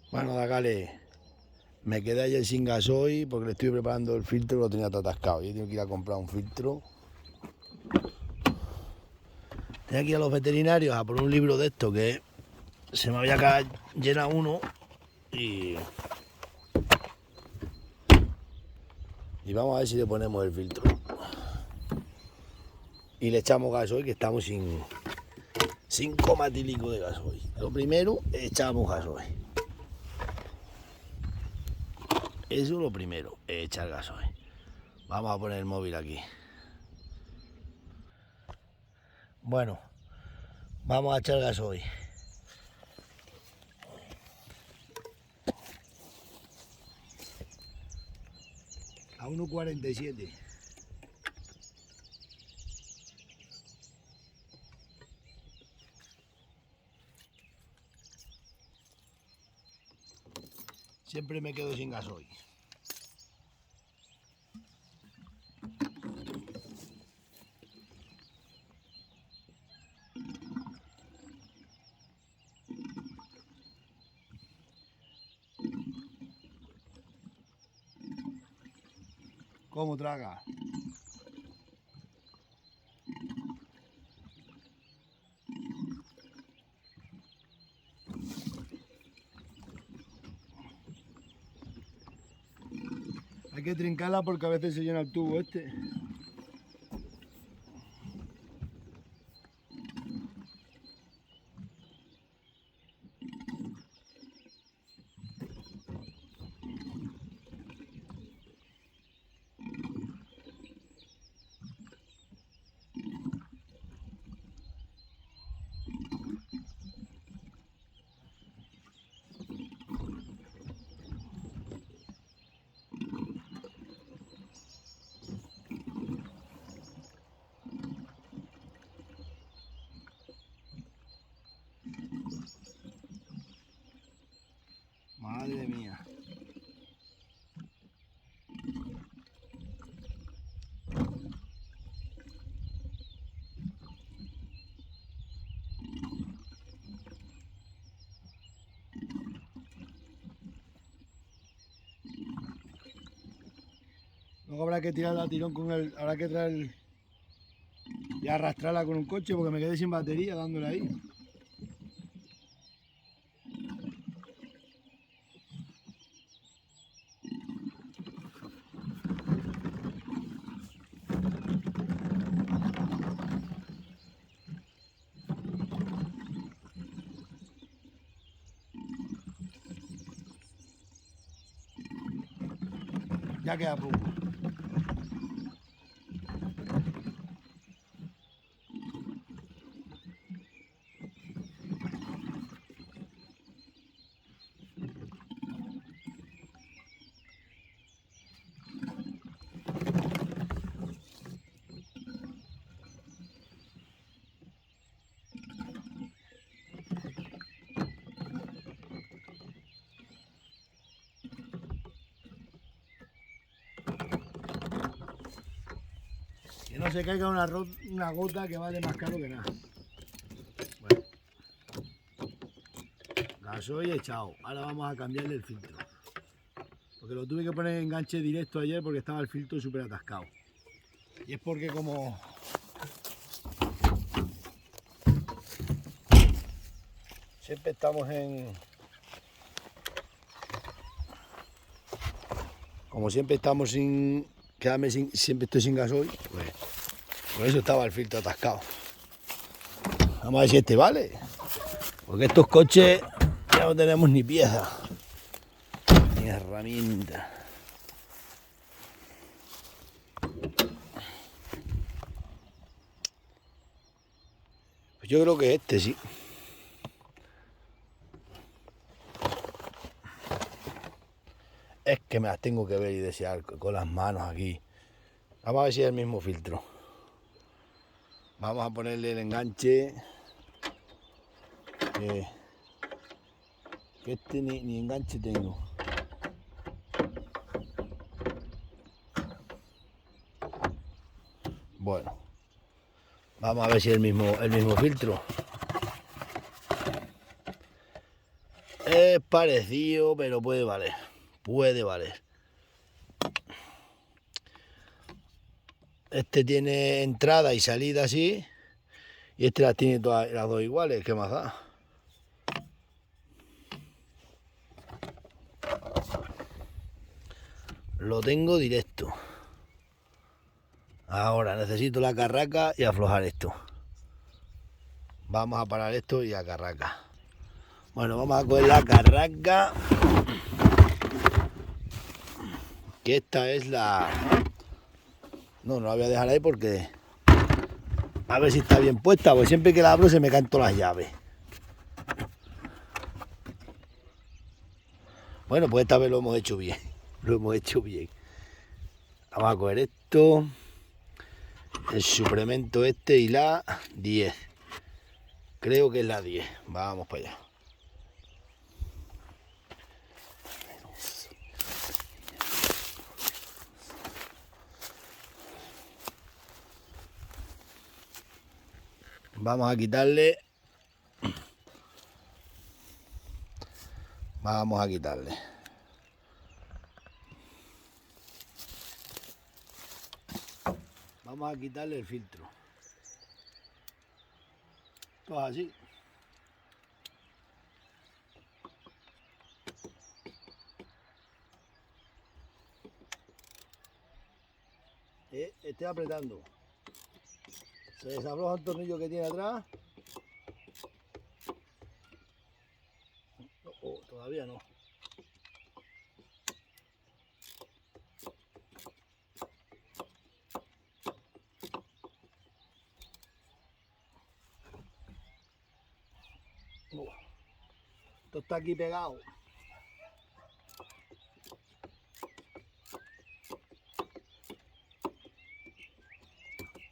Bueno, Dacale, me quedé ayer sin gasoil porque le estoy preparando el filtro y lo tenía todo atascado. Yo tengo que ir a comprar un filtro. Tengo que ir a los veterinarios a por un libro de esto que se me había llenado uno y vamos a ver si le ponemos el filtro. Y le echamos gasoil, que estamos sin coma tílico de gasoil. Lo primero, echamos gasoil. Eso es lo primero, echar gasoil. Vamos a poner el móvil aquí. Bueno, vamos a echar gasoil. A 1,47. Siempre me quedo sin gasoil. ¿Cómo traga? Hay que trincarla porque a veces se llena el tubo este. Madre mía. Luego habrá que tirarla a tirón con el... Habrá que traer y arrastrarla con un coche porque me quedé sin batería dándole ahí. Ya queda poco. Que no se caiga una gota que vale más caro que nada. Bueno, gasoil echado. Ahora vamos a cambiarle el filtro. Porque lo tuve que poner en enganche directo ayer porque estaba el filtro súper atascado. Y es porque como siempre estamos en... Como siempre estamos sin... siempre estoy sin gasoil, pues por eso estaba el filtro atascado. Vamos a ver si este vale. Porque estos coches ya no tenemos ni pieza, ni herramienta. Pues yo creo que este sí. Es que me las tengo que ver y desear con las manos aquí. Vamos a ver si es el mismo filtro. Vamos a ponerle el enganche. Que este ni enganche tengo. Bueno, vamos a ver si es el mismo filtro. Es parecido, pero puede valer. Puede valer. Este tiene entrada y salida así. Y este las tiene todas las dos iguales. ¿Qué más da? Lo tengo directo. Ahora necesito la carraca y aflojar esto. Vamos a parar esto y a carraca. Bueno, vamos a coger la carraca. Que esta es la... No la voy a dejar ahí porque... A ver si está bien puesta, porque siempre que la abro se me caen todas las llaves. Bueno, pues esta vez lo hemos hecho bien. Lo hemos hecho bien. Vamos a coger esto. El suplemento este y la 10. Creo que es la 10. Vamos para allá. Vamos a quitarle. Vamos a quitarle. Vamos a quitarle el filtro. Todo así. Estoy apretando. Se desafloja el tornillo que tiene atrás. Oh, todavía no. Oh, esto está aquí pegado.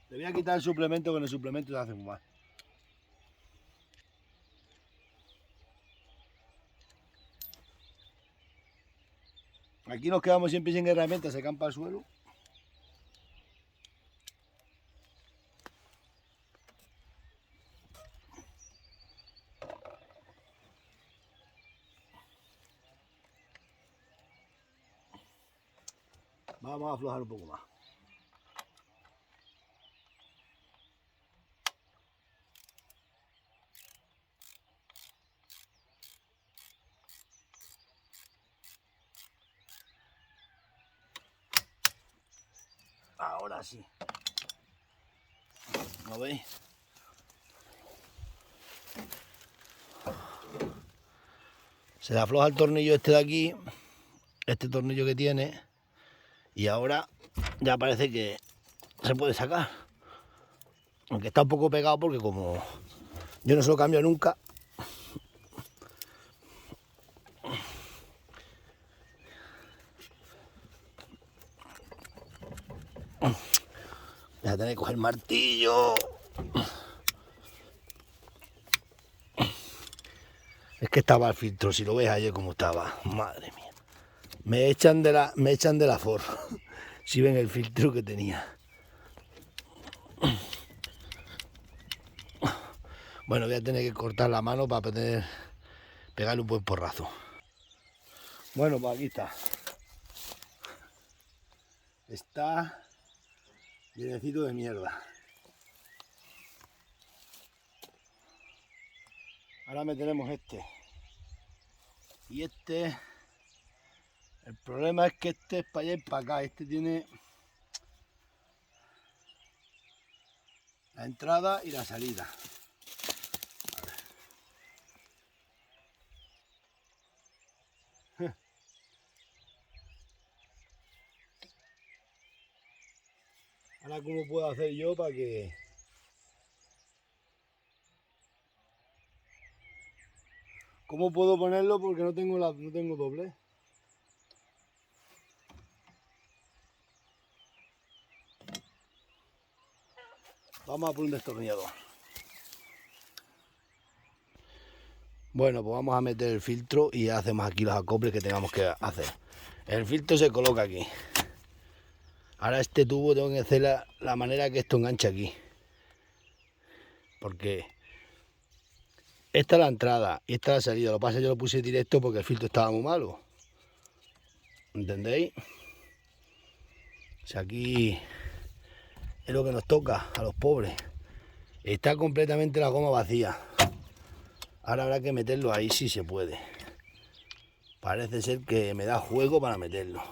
Le voy a quitar el suplemento, con el suplemento se hace fumar. Aquí nos quedamos siempre sin herramientas, se campa el suelo. Vamos a aflojar un poco más. Ahora sí. ¿Lo veis? Se le afloja el tornillo este de aquí, este tornillo que tiene, y ahora ya parece que se puede sacar. Aunque está un poco pegado porque como yo no se lo cambio nunca. Voy a tener que coger el martillo. Es que estaba el filtro, si lo ves ayer como estaba. Madre mía. Me echan de la Ford. Si ven el filtro que tenía. Bueno, voy a tener que cortar la mano para poder pegarle un buen porrazo. Bueno, pues aquí está. Está llenecito de mierda. Ahora meteremos este. Y este... El problema es que este es para allá y para acá. Este tiene la entrada y la salida. Ahora, ¿cómo puedo hacer yo para que... ¿Cómo puedo ponerlo? Porque no tengo doble. Vamos a poner un destornillador. Bueno, pues vamos a meter el filtro y hacemos aquí los acoples que tengamos que hacer. El filtro se coloca aquí. Ahora este tubo tengo que hacer la manera que esto engancha aquí. Porque esta es la entrada y esta es la salida. Lo que pasa es que yo lo puse directo porque el filtro estaba muy malo. ¿Entendéis? O sea, aquí es lo que nos toca a los pobres. Está completamente la goma vacía. Ahora habrá que meterlo ahí si se puede. Parece ser que me da juego para meterlo.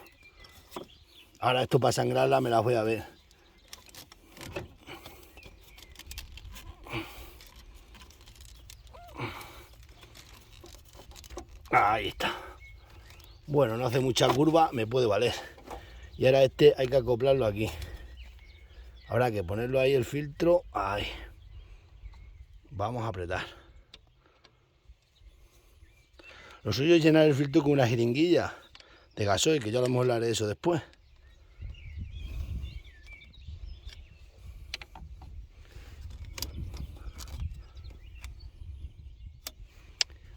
Ahora esto para sangrarla me la voy a ver. Ahí está. Bueno, no hace mucha curva, me puede valer. Y ahora este hay que acoplarlo aquí. Habrá que ponerlo ahí el filtro. Ahí. Vamos a apretar. Lo suyo es llenar el filtro con una jeringuilla de gasoil, que yo a lo mejor le haré eso después.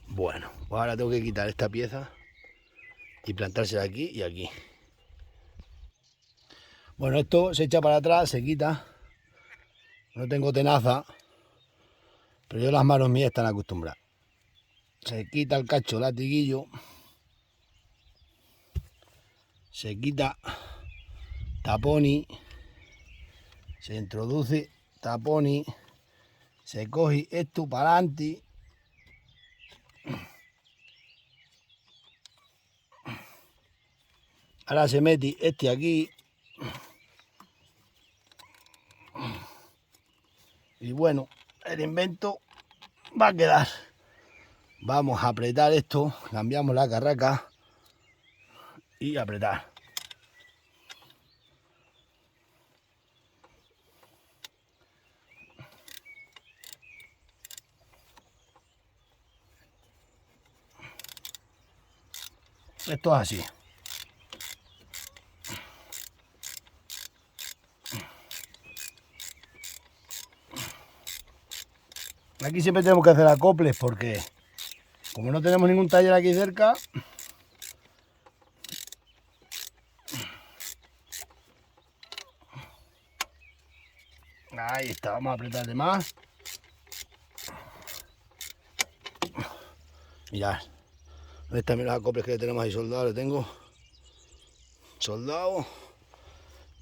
Bueno, pues ahora tengo que quitar esta pieza y plantársela aquí y aquí. Bueno, esto se echa para atrás, se quita. No tengo tenaza, pero yo las manos mías están acostumbradas. Se quita el cacho latiguillo. Se quita taponi. Se introduce taponi. Se coge esto para adelante. Ahora se mete este aquí. Y bueno, el invento va a quedar. Vamos a apretar esto, cambiamos la carraca y apretar. Esto es así. Aquí siempre tenemos que hacer acoples porque como no tenemos ningún taller aquí cerca, ahí está, vamos a apretarle más. Mirad, ¿dónde están los acoples que tenemos ahí soldados? Le tengo soldado.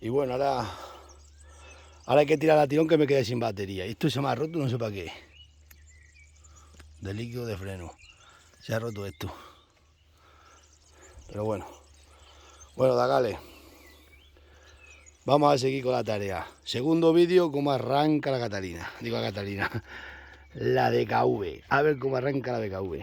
Y bueno, ahora hay que tirar la tirón que me quedé sin batería. Y esto se me ha roto, no sé para qué. De líquido de freno. Se ha roto esto. Pero bueno. Bueno, Dagales. Vamos a seguir con la tarea. Segundo vídeo, cómo arranca la Catalina. Digo la Catalina. La DKV. A ver cómo arranca la DKV.